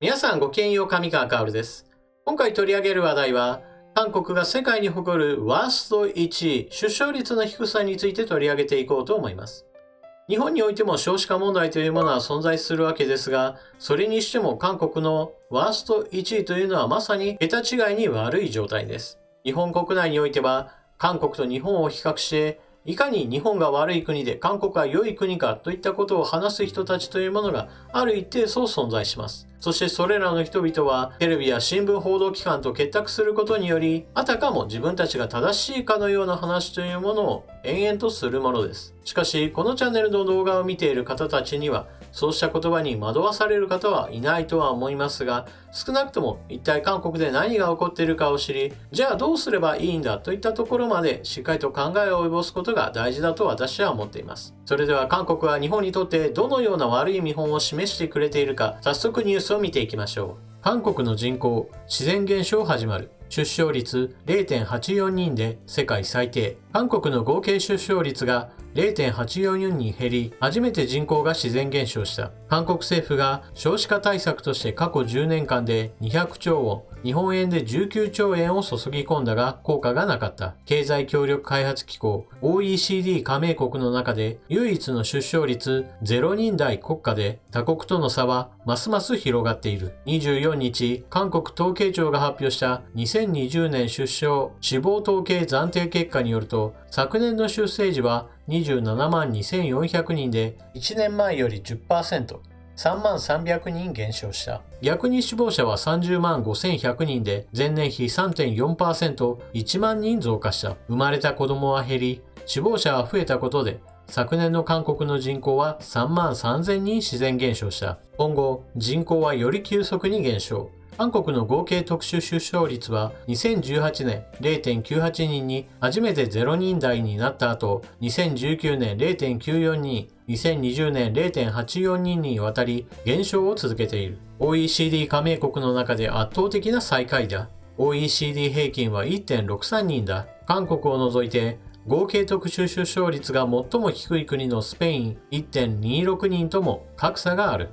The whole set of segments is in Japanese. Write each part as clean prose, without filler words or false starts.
皆さんごきげんよう、上川薫です。今回取り上げる話題は、韓国が世界に誇るワースト1位、出生率の低さについて取り上げていこうと思います。日本においても少子化問題というものは存在するわけですが、それにしても韓国のワースト1位というのはまさに桁違いに悪い状態です。日本国内においては、韓国と日本を比較して、いかに日本が悪い国で韓国が良い国かといったことを話す人たちというものがある一定数存在します。そしてそれらの人々はテレビや新聞報道機関と結託することにより、あたかも自分たちが正しいかのような話というものを延々とするものです。しかし、このチャンネルの動画を見ている方たちには、そうした言葉に惑わされる方はいないとは思いますが、少なくとも一体韓国で何が起こっているかを知り、じゃあどうすればいいんだといったところまでしっかりと考えを及ぼすことが大事だと私は思っています。それでは韓国は日本にとってどのような悪い見本を示してくれているか、早速ニュースを見ていきましょう。韓国の人口、自然減少始まる。出生率 0.84 人で世界最低。韓国の合計出生率が 0.844 に減り、初めて人口が自然減少した。韓国政府が少子化対策として過去10年間で200兆ウォン、日本円で19兆円を注ぎ込んだが効果がなかった。経済協力開発機構 OECD 加盟国の中で唯一の出生率0人台国家で、他国との差はますます広がっている。24日、韓国統計庁が発表した2020年出生死亡統計暫定結果によると、昨年の出生時は27万2400人で1年前より 10%、3万300人減少した。逆に死亡者は30万5100人で前年比 3.4%、1万人増加した。生まれた子供は減り、死亡者は増えたことで、昨年の韓国の人口は3万3000人自然減少した。今後、人口はより急速に減少。韓国の合計特殊出生率は2018年 0.98 人に初めて0人台になった後、2019年 0.94 人、2020年 0.84 人にわたり減少を続けている。OECD 加盟国の中で圧倒的な最下位だ。OECD 平均は 1.63 人だ。韓国を除いて合計特殊出生率が最も低い国のスペイン 1.26 人とも格差がある。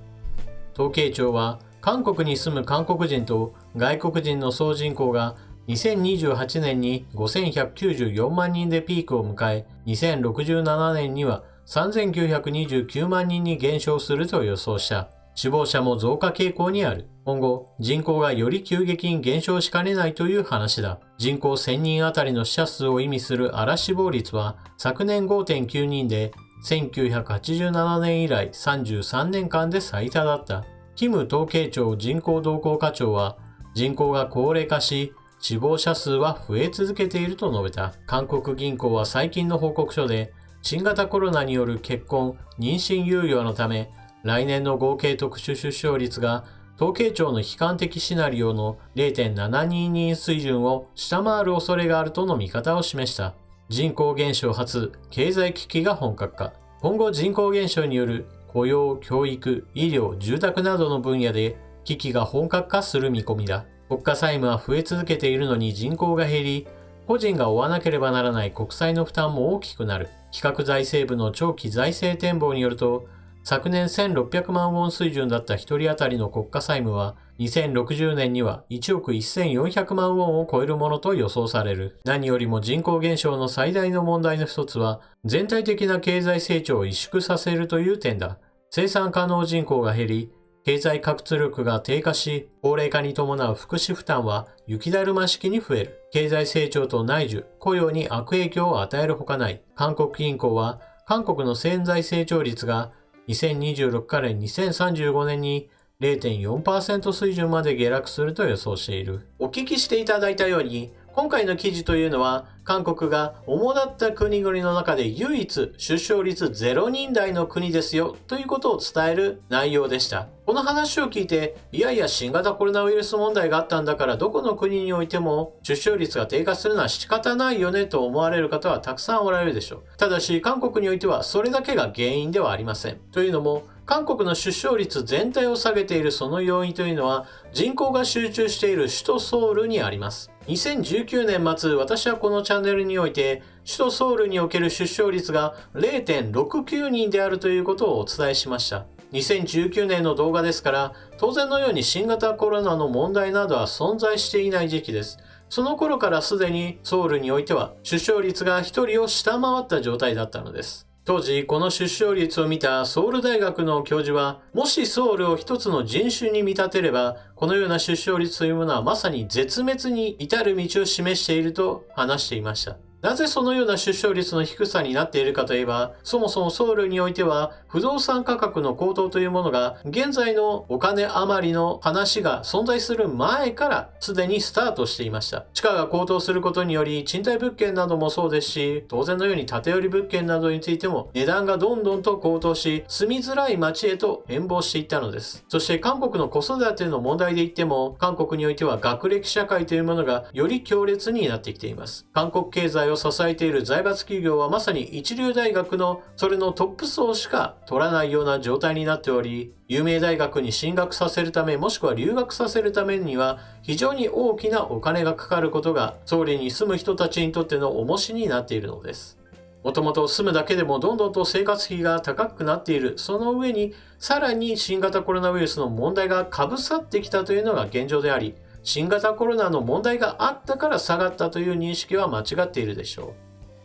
統計庁は韓国に住む韓国人と外国人の総人口が2028年に5194万人でピークを迎え、2067年には3929万人に減少すると予想した。死亡者も増加傾向にある。今後、人口がより急激に減少しかねないという話だ。人口1000人あたりの死者数を意味する荒死亡率は昨年 5.9 人で1987年以来33年間で最多だった。キム統計庁人口動向課長は、人口が高齢化し、死亡者数は増え続けていると述べた。韓国銀行は最近の報告書で、新型コロナによる結婚、妊娠猶予のため、来年の合計特殊出生率が統計庁の悲観的シナリオの 0.72 人水準を下回る恐れがあるとの見方を示した。人口減少初、経済危機が本格化。今後人口減少による雇用、教育、医療、住宅などの分野で危機が本格化する見込みだ。国家債務は増え続けているのに人口が減り、個人が負わなければならない国債の負担も大きくなる。企画財政部の長期財政展望によると、昨年1600万ウォン水準だった1人当たりの国家債務は、2060年には1億1400万ウォンを超えるものと予想される。何よりも人口減少の最大の問題の一つは、全体的な経済成長を萎縮させるという点だ。生産可能人口が減り、経済活力が低下し、高齢化に伴う福祉負担は雪だるま式に増える。経済成長と内需、雇用に悪影響を与えるほかない。韓国銀行は、韓国の潜在成長率が2026から2035年に 0.4% 水準まで下落すると予想している。お聞きしていただいたように、今回の記事というのは、韓国が主だった国々の中で唯一出生率0人台の国ですよということを伝える内容でした。この話を聞いて、いやいや新型コロナウイルス問題があったんだからどこの国においても出生率が低下するのは仕方ないよねと思われる方はたくさんおられるでしょう。ただし韓国においてはそれだけが原因ではありません。というのも、韓国の出生率全体を下げているその要因というのは人口が集中している首都ソウルにあります。2019年末、私はこのチャンネルにおいて首都ソウルにおける出生率が 0.69 人であるということをお伝えしました。2019年の動画ですから、当然のように新型コロナの問題などは存在していない時期です。その頃からすでにソウルにおいては出生率が1人を下回った状態だったのです。当時、この出生率を見たソウル大学の教授は、もしソウルを一つの人種に見立てれば、このような出生率というものはまさに絶滅に至る道を示していると話していました。なぜそのような出生率の低さになっているかといえば、そもそもソウルにおいては不動産価格の高騰というものが現在のお金余りの話が存在する前からすでにスタートしていました。地価が高騰することにより賃貸物件などもそうですし、当然のように建て売り物件などについても値段がどんどんと高騰し、住みづらい街へと変貌していったのです。そして韓国の子育ての問題で言っても、韓国においては学歴社会というものがより強烈になってきています。韓国経済を支えている財閥企業はまさに一流大学のそれのトップ層しか取らないような状態になっており、有名大学に進学させるためもしくは留学させるためには非常に大きなお金がかかることがソウルに住む人たちにとっての重しになっているのです。もともと住むだけでもどんどんと生活費が高くなっている。その上にさらに新型コロナウイルスの問題がかぶさってきたというのが現状であり、新型コロナの問題があったから下がったという認識は間違っているでしょ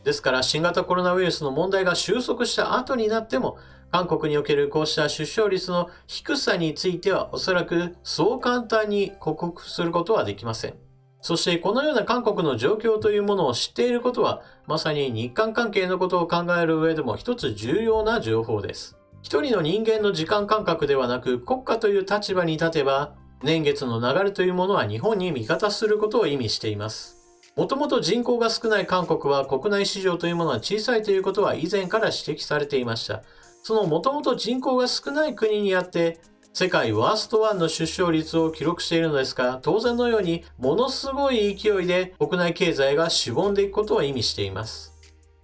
う。ですから新型コロナウイルスの問題が収束した後になっても、韓国におけるこうした出生率の低さについてはおそらくそう簡単に克服することはできません。そしてこのような韓国の状況というものを知っていることは、まさに日韓関係のことを考える上でも一つ重要な情報です。一人の人間の時間感覚ではなく国家という立場に立てば、年月の流れというものは日本に味方することを意味しています。もともと人口が少ない韓国は国内市場というものは小さいということは以前から指摘されていました。そのもともと人口が少ない国にあって世界ワースト1の出生率を記録しているのですが、当然のようにものすごい勢いで国内経済がしぼんでいくことを意味しています。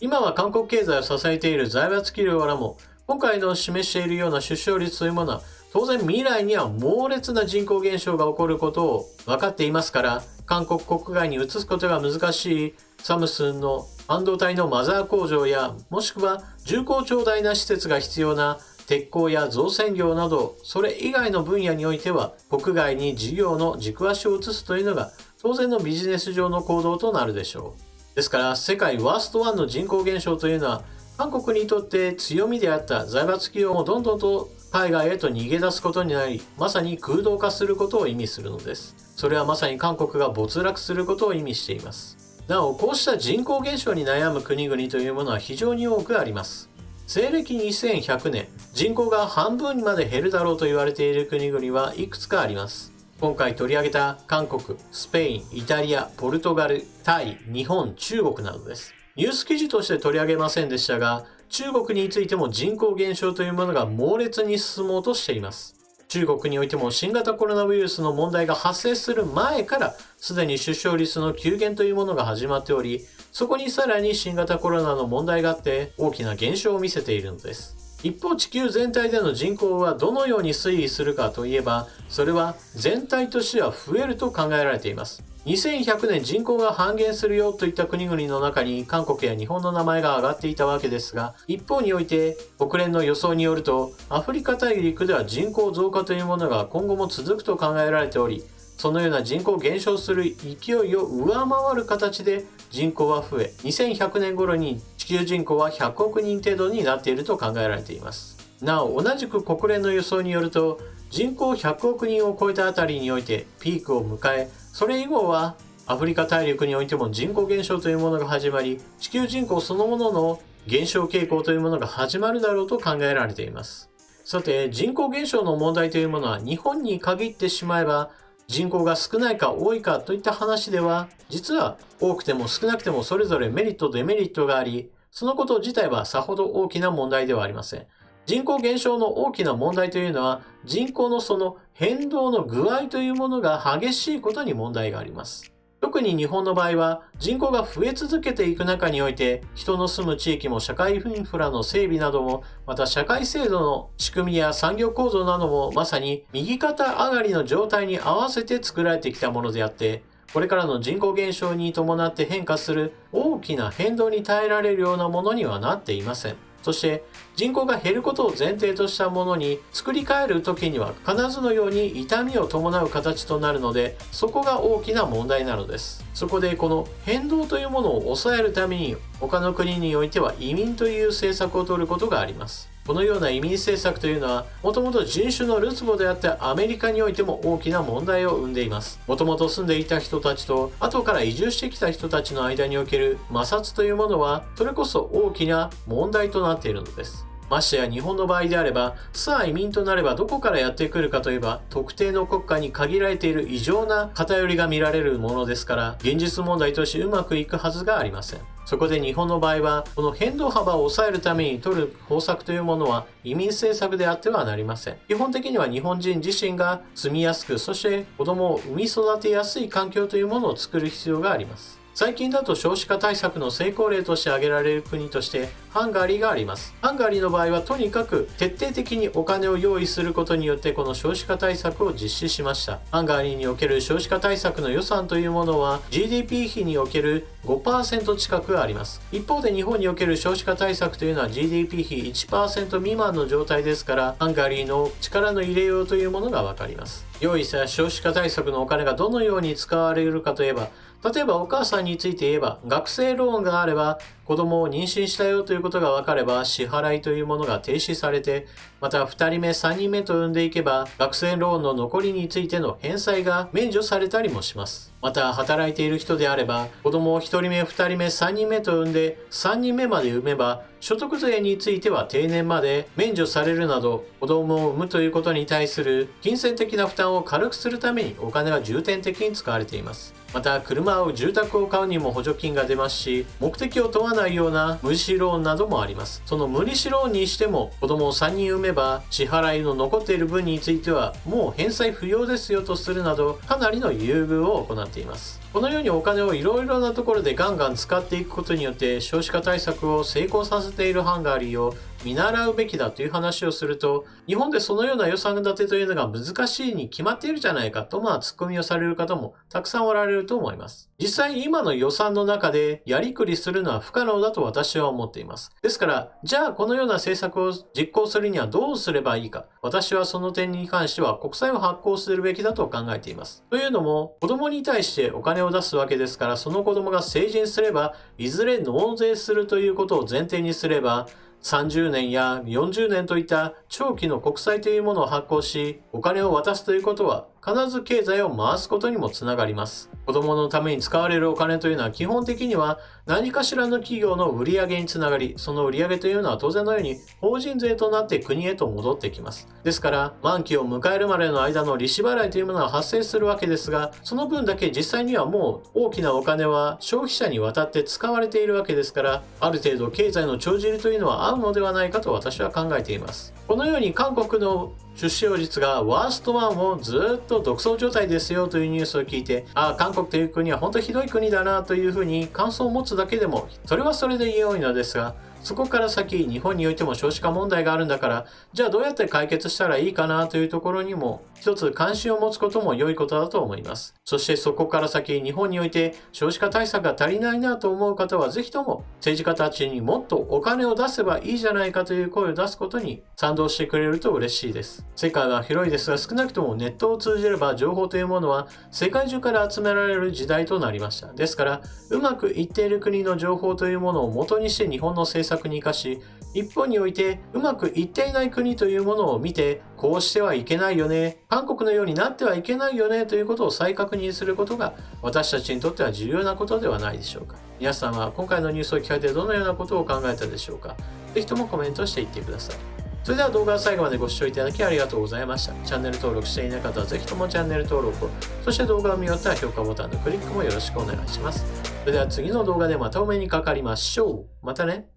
今は韓国経済を支えている財閥企業からも今回の示しているような出生率というものは当然未来には猛烈な人口減少が起こることを分かっていますから、韓国国外に移すことが難しいサムスンの半導体のマザー工場や、もしくは重厚長大な施設が必要な鉄鋼や造船業など、それ以外の分野においては国外に事業の軸足を移すというのが当然のビジネス上の行動となるでしょう。ですから世界ワースト1の人口減少というのは韓国にとって強みであった財閥企業もどんどんと海外へと逃げ出すことになり、まさに空洞化することを意味するのです。それはまさに韓国が没落することを意味しています。なお、こうした人口減少に悩む国々というものは非常に多くあります。西暦2100年、人口が半分まで減るだろうと言われている国々はいくつかあります。今回取り上げた韓国、スペイン、イタリア、ポルトガル、タイ、日本、中国などです。ニュース記事として取り上げませんでしたが、中国についても人口減少というものが猛烈に進もうとしています。中国においても新型コロナウイルスの問題が発生する前からすでに出生率の急減というものが始まっており、そこにさらに新型コロナの問題があって大きな減少を見せているのです。一方、地球全体での人口はどのように推移するかといえば、それは全体としては増えると考えられています。2100年人口が半減するよといった国々の中に韓国や日本の名前が挙がっていたわけですが、一方において国連の予想によるとアフリカ大陸では人口増加というものが今後も続くと考えられており、そのような人口減少する勢いを上回る形で人口は増え、2100年頃に地球人口は100億人程度になっていると考えられています。なお、同じく国連の予想によると人口100億人を超えたあたりにおいてピークを迎え、それ以後はアフリカ大陸においても人口減少というものが始まり、地球人口そのものの減少傾向というものが始まるだろうと考えられています。さて、人口減少の問題というものは日本に限ってしまえば人口が少ないか多いかといった話では、実は多くても少なくてもそれぞれメリットデメリットがあり、そのこと自体はさほど大きな問題ではありません。人口減少の大きな問題というのは、人口のその変動の具合というものが激しいことに問題があります。特に日本の場合は、人口が増え続けていく中において、人の住む地域も社会インフラの整備なども、また社会制度の仕組みや産業構造なども、まさに右肩上がりの状態に合わせて作られてきたものであって、これからの人口減少に伴って変化する大きな変動に耐えられるようなものにはなっていません。そして人口が減ることを前提としたものに作り変える時には必ずのように痛みを伴う形となるので、そこが大きな問題なのです。そこでこの変動というものを抑えるために他の国においては移民という政策を取ることがあります。このような移民政策というのはもともと人種のるつぼであったアメリカにおいても大きな問題を生んでいます。もともと住んでいた人たちと後から移住してきた人たちの間における摩擦というものはそれこそ大きな問題となっているのです。ましてや日本の場合であれば、さあ移民となればどこからやってくるかといえば、特定の国家に限られている異常な偏りが見られるものですから、現実問題としてうまくいくはずがありません。そこで日本の場合は、この変動幅を抑えるために取る方策というものは移民政策であってはなりません。基本的には日本人自身が住みやすく、そして子供を産み育てやすい環境というものを作る必要があります。最近だと少子化対策の成功例として挙げられる国としてハンガリーがあります。ハンガリーの場合はとにかく徹底的にお金を用意することによってこの少子化対策を実施しました。ハンガリーにおける少子化対策の予算というものは GDP 比における 5% 近くあります。一方で日本における少子化対策というのは GDP 比 1% 未満の状態ですから、ハンガリーの力の入れようというものがわかります。用意した少子化対策のお金がどのように使われるかといえば、例えばお母さんについて言えば、学生ローンがあれば子供を妊娠したよということが分かれば支払いというものが停止されて、また2人目3人目と産んでいけば学生ローンの残りについての返済が免除されたりもします。また働いている人であれば子供を1人目2人目3人目と産んで3人目まで産めば所得税については定年まで免除されるなど、子供を産むということに対する金銭的な負担を軽くするためにお金が重点的に使われています。また車を住宅を買うにも補助金が出ますし、目的を問わないような無利子ローンなどもあります。その無利子ローンにしても子供を3人産めば支払いの残っている分についてはもう返済不要ですよとするなど、かなりの優遇を行っています。このようにお金をいろいろなところでガンガン使っていくことによって少子化対策を成功させているハンガリーを見習うべきだという話をすると、日本でそのような予算立てというのが難しいに決まっているじゃないかとツッコミをされる方もたくさんおられると思います。実際今の予算の中でやりくりするのは不可能だと私は思っています。ですから、じゃあこのような政策を実行するにはどうすればいいか、私はその点に関しては国債を発行するべきだと考えています。というのも、子供に対してお金を出すわけですから、その子供が成人すればいずれ納税するということを前提にすれば、30年や40年といった長期の国債というものを発行し、お金を渡すということは必ず経済を回すことにもつながります。子供のために使われるお金というのは基本的には何かしらの企業の売上につながり、その売上というのは当然のように法人税となって国へと戻ってきます。ですから、満期を迎えるまでの間の利子払いというものは発生するわけですが、その分だけ実際にはもう大きなお金は消費者に渡って使われているわけですから、ある程度経済の帳尻というのは合うのではないかと私は考えています。このように韓国の出生率がワースト1をずっと独走状態ですよというニュースを聞いて、韓国という国は本当にひどい国だなというふうに感想を持つだけでもそれはそれで良いのですが、そこから先日本においても少子化問題があるんだから、じゃあどうやって解決したらいいかなというところにも一つ関心を持つことも良いことだと思います。そしてそこから先日本において少子化対策が足りないなと思う方はぜひとも政治家たちにもっとお金を出せばいいじゃないかという声を出すことに賛同してくれると嬉しいです。世界は広いですが、少なくともネットを通じれば情報というものは世界中から集められる時代となりました。ですからうまくいっている国の情報というものを元にして日本の政策に生かし、一方においてうまくいっていない国というものを見て、こうしてはいけないよね、韓国のようになってはいけないよねということを再確認することが私たちにとっては重要なことではないでしょうか。皆さんは今回のニュースを聞かれてどのようなことを考えたでしょうか。ぜひともコメントしていってください。それでは動画を最後までご視聴いただきありがとうございました。チャンネル登録していない方はぜひともチャンネル登録を、そして動画を見終わったら評価ボタンのクリックもよろしくお願いします。それでは次の動画でまたお目にかかりましょう。またね。